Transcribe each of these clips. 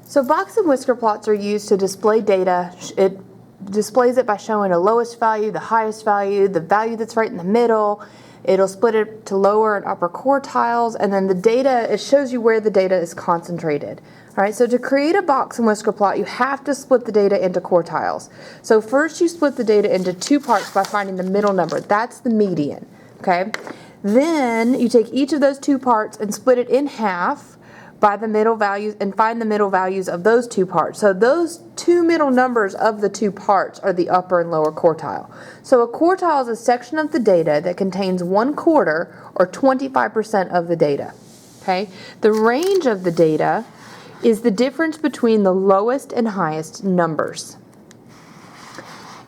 So box and whisker plots are used to display data. It displays it by showing a lowest value, the highest value, the value that's right in the middle. It'll split it to lower and upper quartiles, and then the data, it shows you where the data is concentrated. All right, so to create a box and whisker plot, you have to split the data into quartiles. So first you split the data into two parts by finding the middle number. That's the median, okay? Then you take each of those two parts and split it in half by the middle values and find the middle values of those two parts. So those two middle numbers of the two parts are the upper and lower quartile. So a quartile is a section of the data that contains 1/4 or 25% of the data. Okay? The range of the data is the difference between the lowest and highest numbers.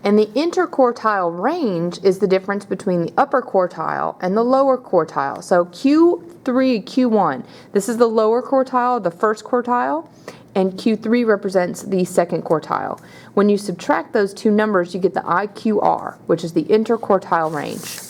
And the interquartile range is the difference between the upper quartile and the lower quartile. So Q3, Q1, this is the lower quartile, the first quartile, and Q3 represents the second quartile. When you subtract those two numbers, you get the IQR, which is the interquartile range.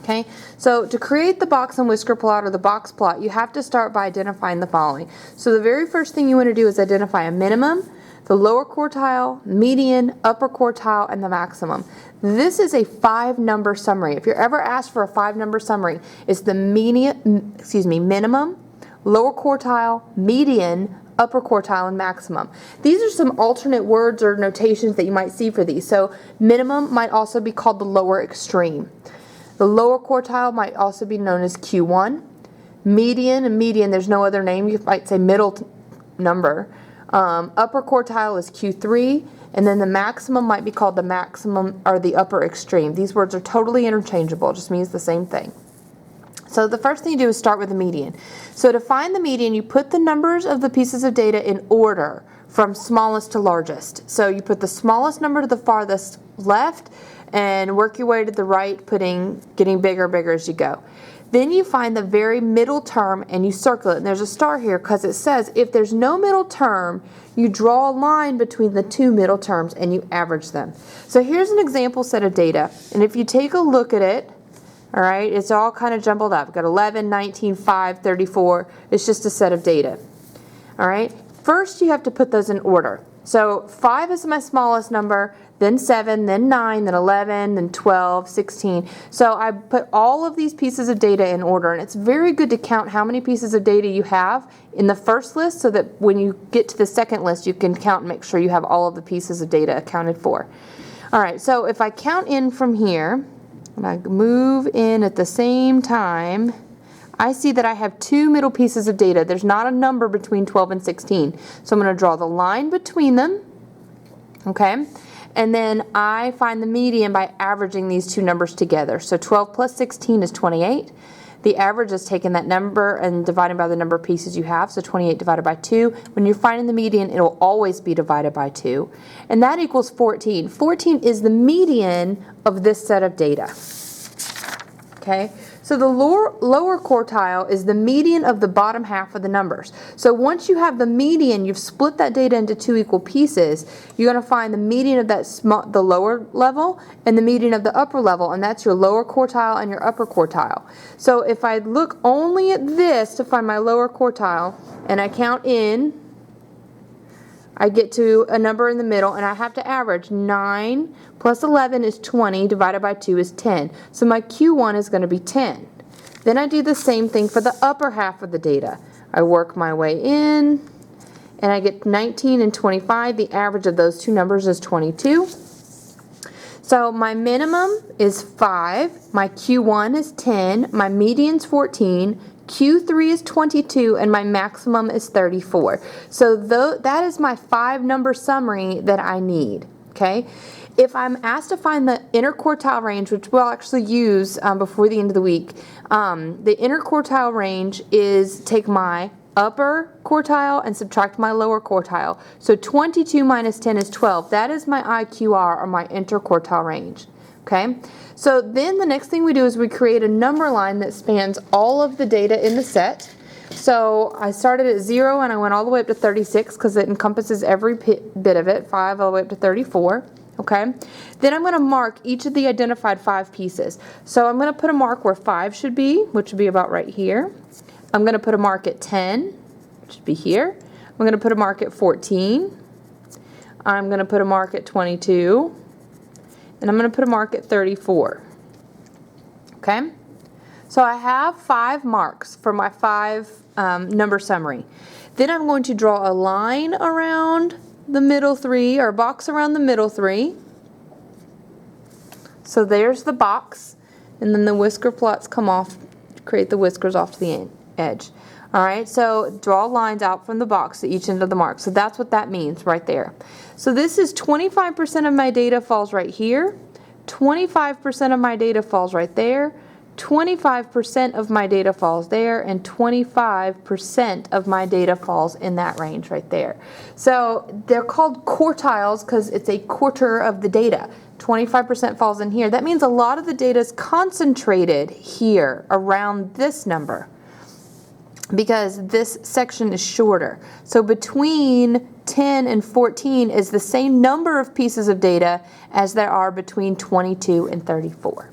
Okay, so to create the box and whisker plot or the box plot, you have to start by identifying the following. So the very first thing you want to do is identify a minimum, the lower quartile, median, upper quartile, and the maximum. This is a 5-number summary. If you're ever asked for a 5-number summary, it's the minimum, lower quartile, median, upper quartile, and maximum. These are some alternate words or notations that you might see for these. So minimum might also be called the lower extreme. The lower quartile might also be known as Q1. Median, there's no other name. You might say middle number. Upper quartile is Q3, and then the maximum might be called the maximum or the upper extreme. These words are totally interchangeable, it just means the same thing. So the first thing you do is start with the median. So to find the median, you put the numbers of the pieces of data in order from smallest to largest. So you put the smallest number to the farthest left and work your way to the right, getting bigger and bigger as you go. Then you find the very middle term and you circle it. And there's a star here because it says if there's no middle term, you draw a line between the two middle terms and you average them. So here's an example set of data. And if you take a look at it, all right, it's all kind of jumbled up. We've got 11, 19, 5, 34. It's just a set of data. All right, first you have to put those in order. So 5 is my smallest number, then 7, then 9, then 11, then 12, 16. So I put all of these pieces of data in order, and it's very good to count how many pieces of data you have in the first list so that when you get to the second list, you can count and make sure you have all of the pieces of data accounted for. All right, so if I count in from here, and I move in at the same time, I see that I have two middle pieces of data. There's not a number between 12 and 16. So I'm going to draw the line between them, okay? And then I find the median by averaging these two numbers together. So 12 plus 16 is 28. The average is taking that number and dividing by the number of pieces you have, so 28 divided by 2. When you're finding the median, it will always be divided by 2. And that equals 14. 14 is the median of this set of data. Okay? So the lower quartile is the median of the bottom half of the numbers. So once you have the median, you've split that data into two equal pieces, you're going to find the median of the lower level and the median of the upper level, and that's your lower quartile and your upper quartile. So if I look only at this to find my lower quartile, and I count in, I get to a number in the middle, and I have to average 9 plus 11 is 20, divided by 2 is 10. So my Q1 is going to be 10. Then I do the same thing for the upper half of the data. I work my way in, and I get 19 and 25. The average of those two numbers is 22. So my minimum is 5, my Q1 is 10, my median's 14, Q3 is 22, and my maximum is 34. So that is my 5-number summary that I need, okay? If I'm asked to find the interquartile range, which we'll actually use before the end of the week, the interquartile range is take my upper quartile and subtract my lower quartile. So 22 minus 10 is 12. That is my IQR, or my interquartile range. Okay, so then the next thing we do is we create a number line that spans all of the data in the set. So I started at 0 and I went all the way up to 36 because it encompasses every bit of it, 5 all the way up to 34. Okay, then I'm going to mark each of the identified 5 pieces. So I'm going to put a mark where 5 should be, which would be about right here. I'm going to put a mark at 10, which should be here. I'm going to put a mark at 14. I'm going to put a mark at 22. And I'm going to put a mark at 34. Okay? So I have 5 marks for my 5 number summary. Then I'm going to draw a line around the middle 3, or a box around the middle 3. So there's the box, and then the whisker plots come off, create the whiskers off to the edge. All right, so draw lines out from the box at each end of the mark. So that's what that means right there. So this is 25% of my data falls right here, 25% of my data falls right there, 25% of my data falls there, and 25% of my data falls in that range right there. So they're called quartiles because it's a quarter of the data. 25% falls in here. That means a lot of the data is concentrated here around this number because this section is shorter. So between 10 and 14 is the same number of pieces of data as there are between 22 and 34.